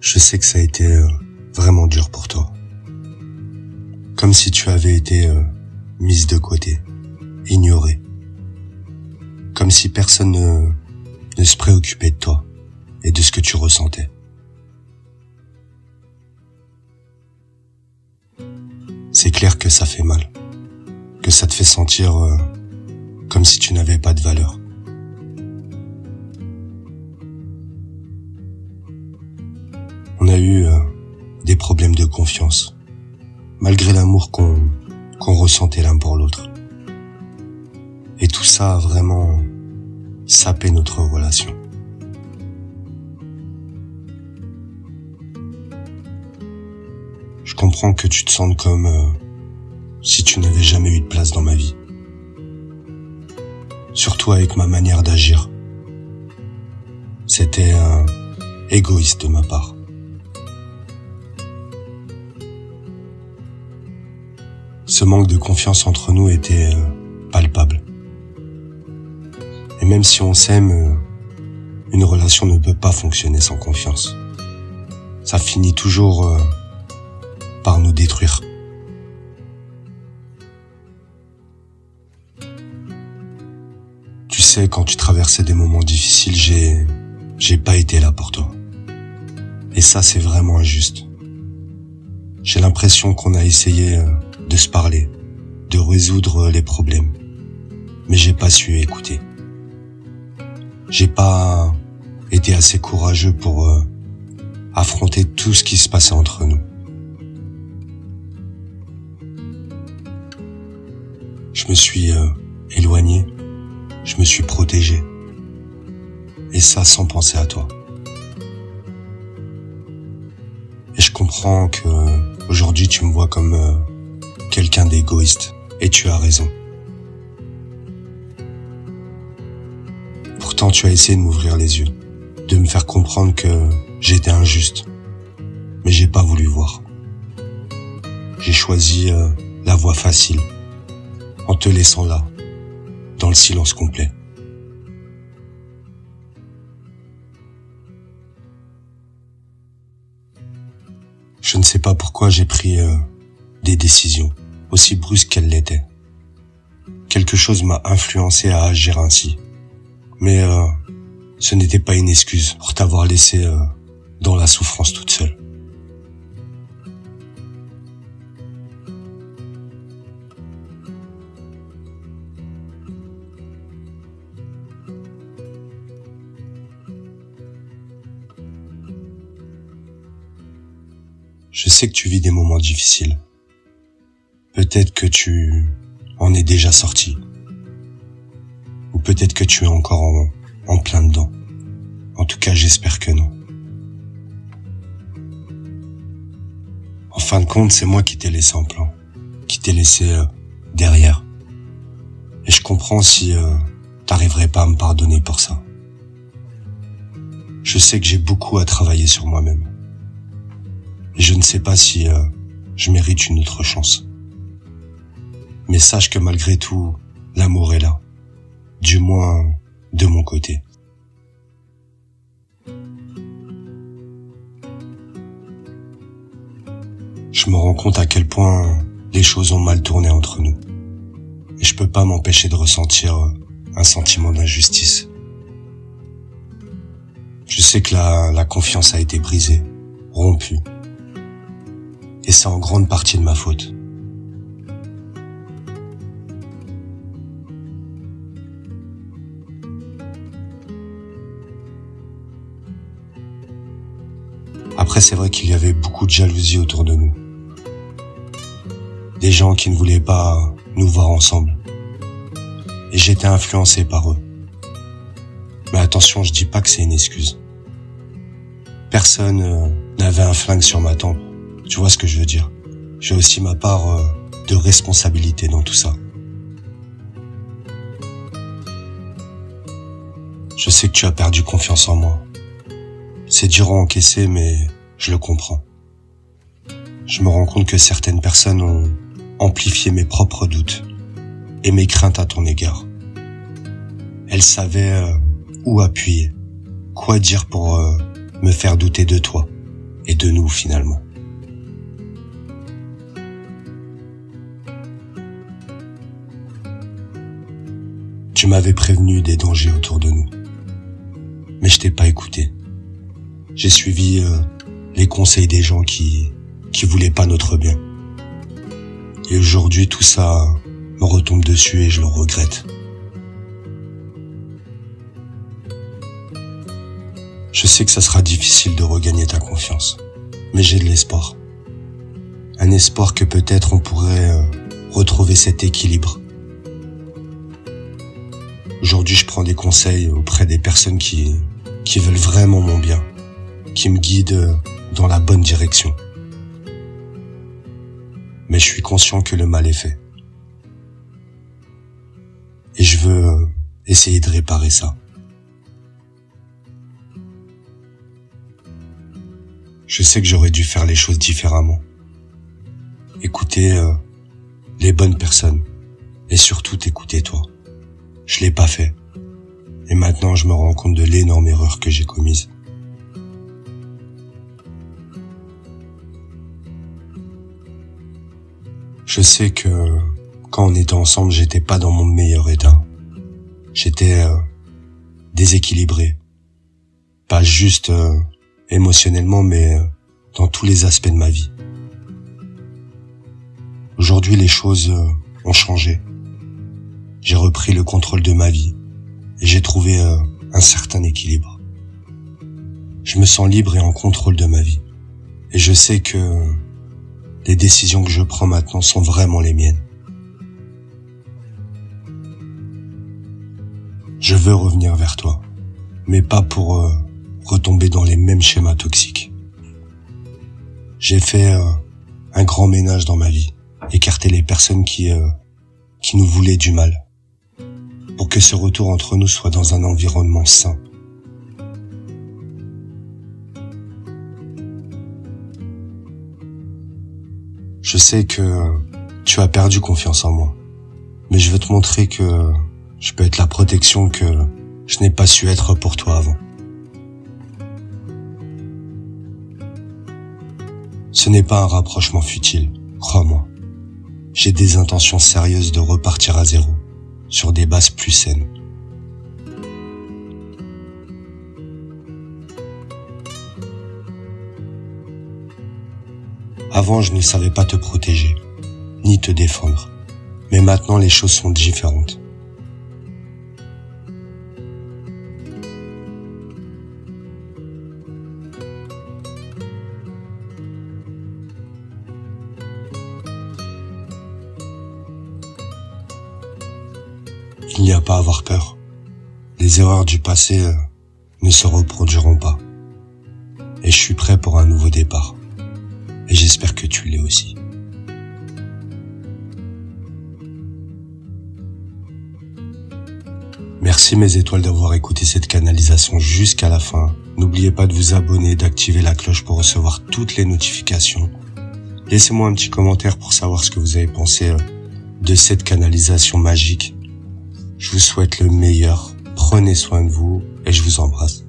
Je sais que ça a été vraiment dur pour toi. Comme si tu avais été mise de côté, ignorée. Comme si personne ne se préoccupait de toi et de ce que tu ressentais. C'est clair que ça fait mal, que ça te fait sentir comme si tu n'avais pas de valeur. On a eu des problèmes de confiance, malgré l'amour qu'on ressentait l'un pour l'autre. Et tout ça a vraiment sapé notre relation. Je comprends que tu te sentes comme si tu n'avais jamais eu de place dans ma vie. Surtout avec ma manière d'agir. C'était égoïste de ma part. Ce manque de confiance entre nous était palpable. Et même si on s'aime, une relation ne peut pas fonctionner sans confiance. Ça finit toujours par nous détruire. Tu sais, quand tu traversais des moments difficiles, j'ai pas été là pour toi. Et ça, c'est vraiment injuste. J'ai l'impression qu'on a essayé de se parler, de résoudre les problèmes. Mais j'ai pas su écouter. J'ai pas été assez courageux pour affronter tout ce qui se passait entre nous. Je me suis éloigné, je me suis protégé. Et ça sans penser à toi. Et je comprends que aujourd'hui tu me vois comme quelqu'un d'égoïste. Et tu as raison. Pourtant tu as essayé de m'ouvrir les yeux, de me faire comprendre que j'étais injuste. Mais j'ai pas voulu voir. J'ai choisi la voie facile, en te laissant là, dans le silence complet. Je ne sais pas pourquoi j'ai pris des décisions, aussi brusques qu'elles l'étaient. Quelque chose m'a influencé à agir ainsi. Mais ce n'était pas une excuse pour t'avoir laissé dans la souffrance toute seule. Je sais que tu vis des moments difficiles. Peut-être que tu en es déjà sorti. Ou peut-être que tu es encore en plein dedans. En tout cas, j'espère que non. En fin de compte, c'est moi qui t'ai laissé en plan. Qui t'ai laissé derrière. Et je comprends si t'arriverais pas à me pardonner pour ça. Je sais que j'ai beaucoup à travailler sur moi-même. Et je ne sais pas si je mérite une autre chance. Mais sache que malgré tout, l'amour est là. Du moins, de mon côté. Je me rends compte à quel point les choses ont mal tourné entre nous. Et je peux pas m'empêcher de ressentir un sentiment d'injustice. Je sais que la confiance a été brisée, rompue. Et c'est en grande partie de ma faute. Après, c'est vrai qu'il y avait beaucoup de jalousie autour de nous. Des gens qui ne voulaient pas nous voir ensemble. Et j'étais influencé par eux. Mais attention, je dis pas que c'est une excuse. Personne n'avait un flingue sur ma tempe. Tu vois ce que je veux dire? J'ai aussi ma part de responsabilité dans tout ça. Je sais que tu as perdu confiance en moi. C'est dur à encaisser, mais je le comprends. Je me rends compte que certaines personnes ont amplifié mes propres doutes et mes craintes à ton égard. Elles savaient où appuyer, quoi dire pour me faire douter de toi et de nous finalement. Tu m'avais prévenu des dangers autour de nous, mais je t'ai pas écouté. J'ai suivi les conseils des gens qui voulaient pas notre bien. Et aujourd'hui, tout ça me retombe dessus et je le regrette. Je sais que ça sera difficile de regagner ta confiance, mais j'ai de l'espoir. Un espoir que peut-être on pourrait retrouver cet équilibre. Aujourd'hui, je prends des conseils auprès des personnes qui veulent vraiment mon bien, qui me guident dans la bonne direction. Mais je suis conscient que le mal est fait. Et je veux essayer de réparer ça. Je sais que j'aurais dû faire les choses différemment. Écouter les bonnes personnes. Et surtout t'écouter toi. Je l'ai pas fait. Et maintenant je me rends compte de l'énorme erreur que j'ai commise. Je sais que quand on était ensemble, j'étais pas dans mon meilleur état. J'étais déséquilibré. Pas juste émotionnellement, mais dans tous les aspects de ma vie. Aujourd'hui, les choses ont changé. J'ai repris le contrôle de ma vie et j'ai trouvé un certain équilibre. Je me sens libre et en contrôle de ma vie. Et je sais que les décisions que je prends maintenant sont vraiment les miennes. Je veux revenir vers toi, mais pas pour retomber dans les mêmes schémas toxiques. J'ai fait un grand ménage dans ma vie, écarter les personnes qui nous voulaient du mal, pour que ce retour entre nous soit dans un environnement sain. Je sais que tu as perdu confiance en moi, mais je veux te montrer que je peux être la protection que je n'ai pas su être pour toi avant. Ce n'est pas un rapprochement futile, crois-moi. J'ai des intentions sérieuses de repartir à zéro, sur des bases plus saines. Avant, je ne savais pas te protéger, ni te défendre. Mais maintenant, les choses sont différentes. Il n'y a pas à avoir peur. Les erreurs du passé ne se reproduiront pas. Et je suis prêt pour un nouveau départ. Et j'espère que tu l'es aussi. Merci mes étoiles d'avoir écouté cette canalisation jusqu'à la fin. N'oubliez pas de vous abonner et d'activer la cloche pour recevoir toutes les notifications. Laissez-moi un petit commentaire pour savoir ce que vous avez pensé de cette canalisation magique. Je vous souhaite le meilleur, prenez soin de vous et je vous embrasse.